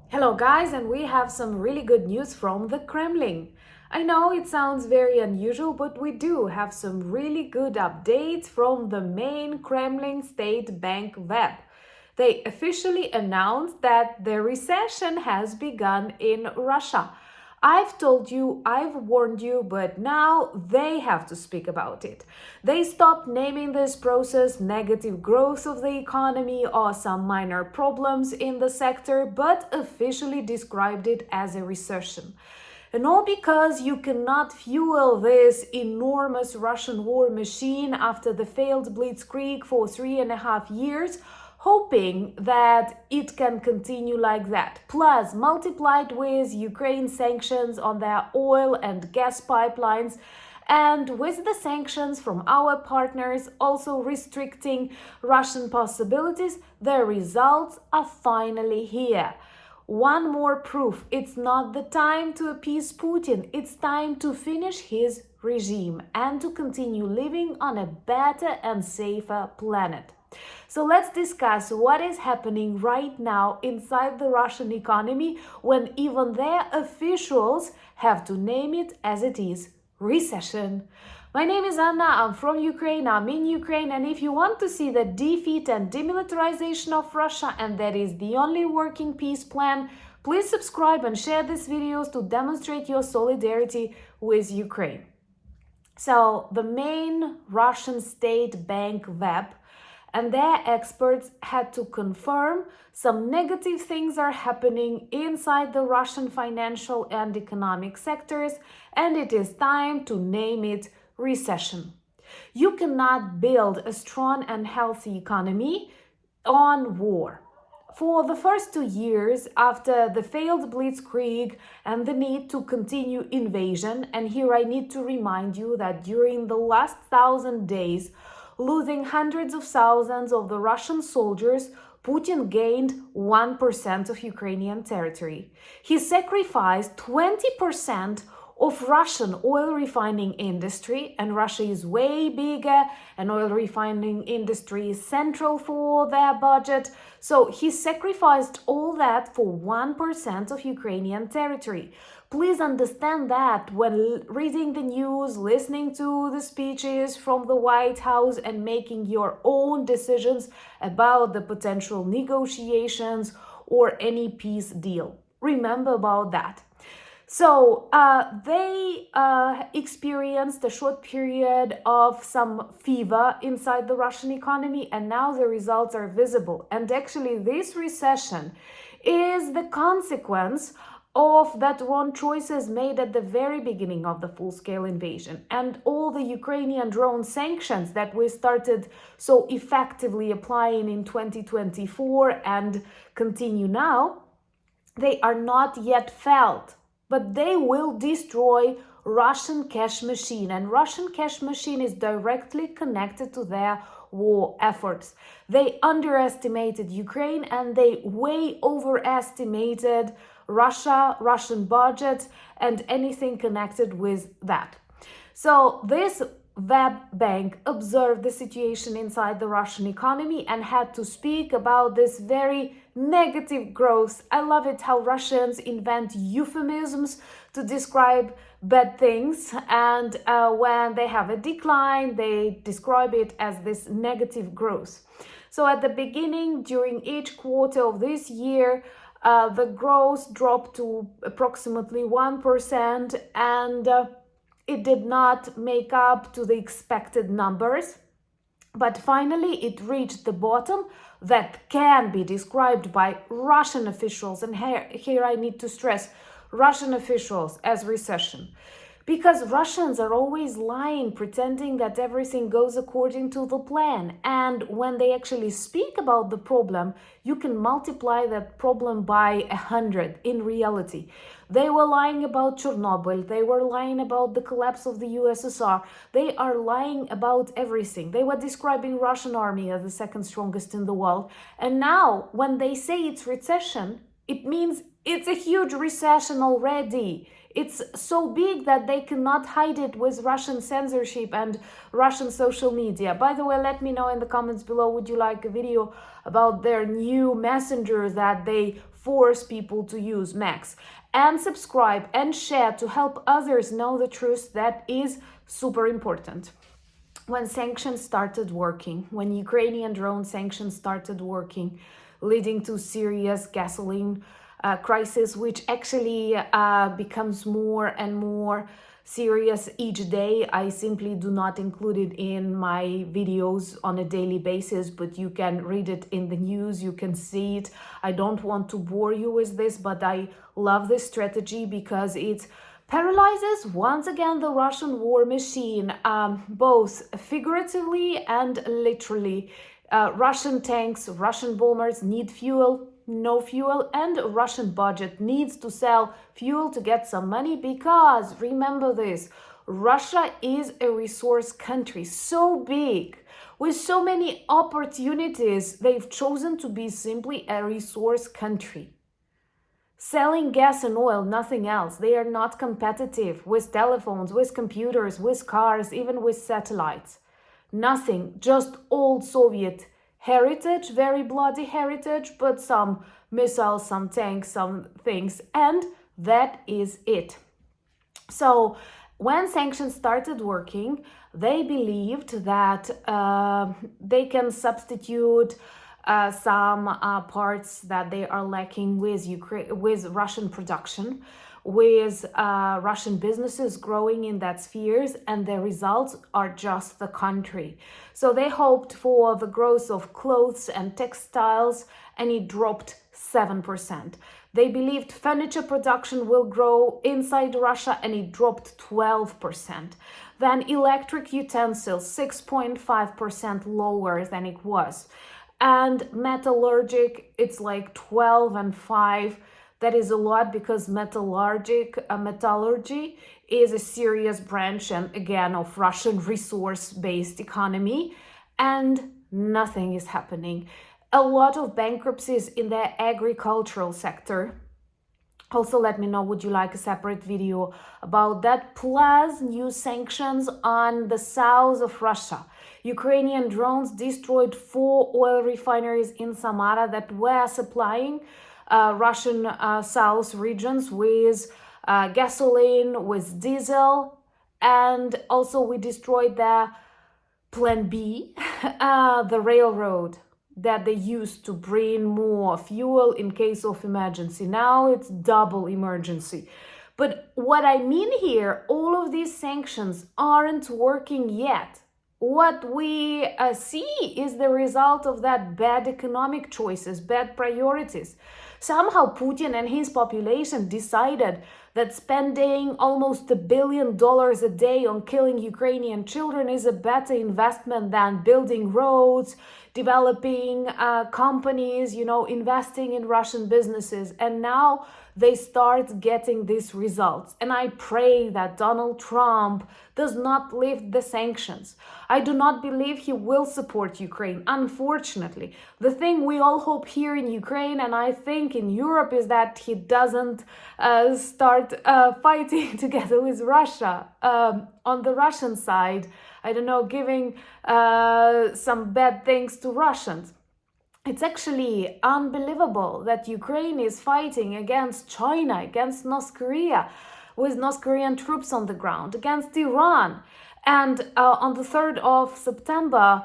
Hello guys, and we have some really good news from the Kremlin. I know it sounds very unusual, but we do have some really good updates from the main Kremlin state bank web. They officially announced that the recession has begun in Russia. I've told you, I've warned you, but now they have to speak about it. They stopped naming this process negative growth of the economy or some minor problems in the sector, but officially described it as a recession. And all because you cannot fuel this enormous Russian war machine after the failed blitzkrieg for 3.5 years, hoping that it can continue like that. Plus, multiplied with Ukraine sanctions on their oil and gas pipelines, and with the sanctions from our partners also restricting Russian possibilities, the results are finally here. One more proof: it's not the time to appease Putin, it's time to finish his regime and to continue living on a better and safer planet. So let's discuss what is happening right now inside the Russian economy when even their officials have to name it as it is: recession. My name is Anna, I'm from Ukraine, I'm in Ukraine, and if you want to see the defeat and demilitarization of Russia, and that is the only working peace plan, please subscribe and share these videos to demonstrate your solidarity with Ukraine. So the main Russian state bank web and their experts had to confirm some negative things are happening inside the Russian financial and economic sectors, and it is time to name it recession. You cannot build a strong and healthy economy on war. For the first 2 years after the failed blitzkrieg and the need to continue invasion, and here I need to remind you that during the last 1,000 days, losing hundreds of thousands of the Russian soldiers, Putin gained 1% of Ukrainian territory. He sacrificed 20% of Russian oil refining industry, and Russia is way bigger, and oil refining industry is central for their budget. So he sacrificed all that for 1% of Ukrainian territory. Please understand that when reading the news, listening to the speeches from the White House, and making your own decisions about the potential negotiations or any peace deal. Remember about that. So they experienced a short period of some fever inside the Russian economy, and now the results are visible. And actually, this recession is the consequence of that wrong choices made at the very beginning of the full-scale invasion, and all the Ukrainian drone sanctions that we started so effectively applying in 2024 and continue now, they are not yet felt, but they will destroy Russian cash machine, and Russian cash machine is directly connected to their war efforts. They underestimated Ukraine and they way overestimated Russian budget and anything connected with that. So this web bank observed the situation inside the Russian economy and had to speak about this very negative growth. I love it how Russians invent euphemisms to describe bad things, and when they have a decline, they describe it as this negative growth. So at the beginning, during each quarter of this year, the growth dropped to approximately 1%, and it did not make up to the expected numbers. But finally, it reached the bottom that can be described by Russian officials, and here I need to stress Russian officials, as recession. Because Russians are always lying, pretending that everything goes according to the plan. And when they actually speak about the problem, you can multiply that problem by 100 in reality. They were lying about Chernobyl. They were lying about the collapse of the USSR. They are lying about everything. They were describing Russian army as the second strongest in the world. And now, when they say it's recession, it means it's a huge recession already. It's so big that they cannot hide it with Russian censorship and Russian social media. By the way, let me know in the comments below, would you like a video about their new messenger that they force people to use Max, and subscribe and share to help others know the truth. That is super important. When sanctions started working, when Ukrainian drone sanctions started working, leading to serious gasoline crisis, which actually becomes more and more serious each day. I simply do not include it in my videos on a daily basis, but you can read it in the news, you can see it. I don't want to bore you with this, but I love this strategy because it paralyzes once again the Russian war machine, both figuratively and literally. Russian tanks, Russian bombers need fuel, no fuel, and Russian budget needs to sell fuel to get some money because, remember this, Russia is a resource country so big, with so many opportunities, they've chosen to be simply a resource country. Selling gas and oil, nothing else. They are not competitive with telephones, with computers, with cars, even with satellites. Nothing, just old Soviet heritage, very bloody heritage, but some missiles, some tanks, some things, and that is it. So when sanctions started working, they believed that they can substitute some parts that they are lacking with Russian production, with Russian businesses growing in that spheres, and the results are just the contrary. So they hoped for the growth of clothes and textiles, and it dropped 7%. They believed furniture production will grow inside Russia, and it dropped 12%. Then electric utensils, 6.5% lower than it was. And metallurgic, it's like 12 and 5. That is a lot because metallurgy is a serious branch, and again, of Russian resource-based economy, and nothing is happening. A lot of bankruptcies in the agricultural sector. Also, let me know, would you like a separate video about that? Plus, new sanctions on the south of Russia. Ukrainian drones destroyed 4 oil refineries in Samara that were supplying Russian south regions with gasoline, with diesel, and also we destroyed the Plan B, the railroad that they used to bring more fuel in case of emergency. Now it's double emergency. But what I mean here, all of these sanctions aren't working yet. What we see is the result of that bad economic choices, bad priorities. Somehow Putin and his population decided that spending almost $1 billion a day on killing Ukrainian children is a better investment than building roads, developing companies, investing in Russian businesses. And now they start getting these results. And I pray that Donald Trump does not lift the sanctions. I do not believe he will support Ukraine, unfortunately. The thing we all hope here in Ukraine, and I think in Europe, is that he doesn't start fighting together with Russia. On the Russian side, I don't know, giving some bad things to Russians. It's actually unbelievable that Ukraine is fighting against China, against North Korea, with North Korean troops on the ground, against Iran. And on the 3rd of September,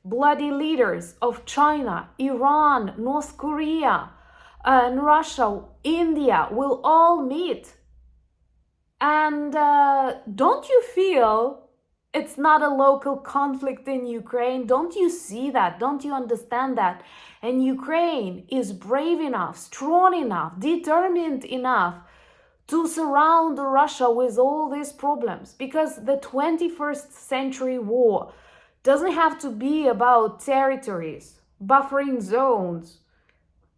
bloody leaders of China, Iran, North Korea, and Russia, India will all meet. And don't you feel it's not a local conflict in Ukraine? Don't you see that? Don't you understand that? And Ukraine is brave enough, strong enough, determined enough to surround Russia with all these problems. Because the 21st century war doesn't have to be about territories, buffering zones.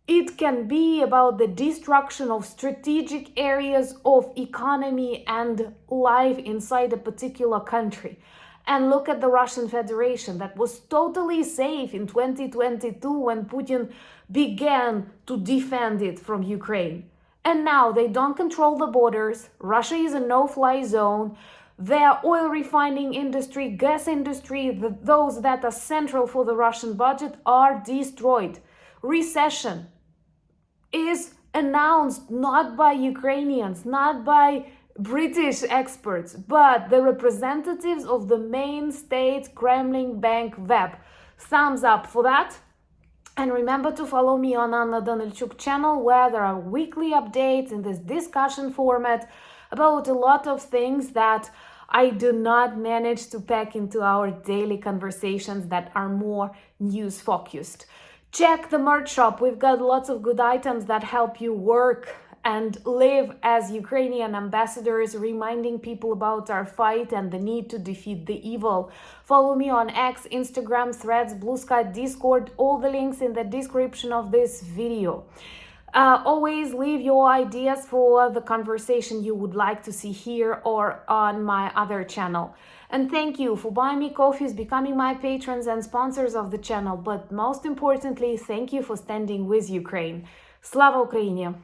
It can be about the destruction of strategic areas of economy and life inside a particular country. And look at the Russian Federation that was totally safe in 2022 when Putin began to defend it from Ukraine. And now they don't control the borders. Russia is a no-fly zone. Their oil refining industry, gas industry, those that are central for the Russian budget are destroyed. Recession. is announced not by Ukrainians, not by British experts, but the representatives of the main state Kremlin bank web. Thumbs up for that. And remember to follow me on Anna Danilchuk channel, where there are weekly updates in this discussion format about a lot of things that I do not manage to pack into our daily conversations that are more news focused. Check the merch shop. We've got lots of good items that help you work and live as Ukrainian ambassadors, reminding people about our fight and the need to defeat the evil. Follow me on X, Instagram, Threads, Blue Sky, Discord, all the links in the description of this video. Always leave your ideas for the conversation you would like to see here or on my other channel. And thank you for buying me coffees, becoming my patrons and sponsors of the channel. But most importantly, thank you for standing with Ukraine. Slava Ukraini!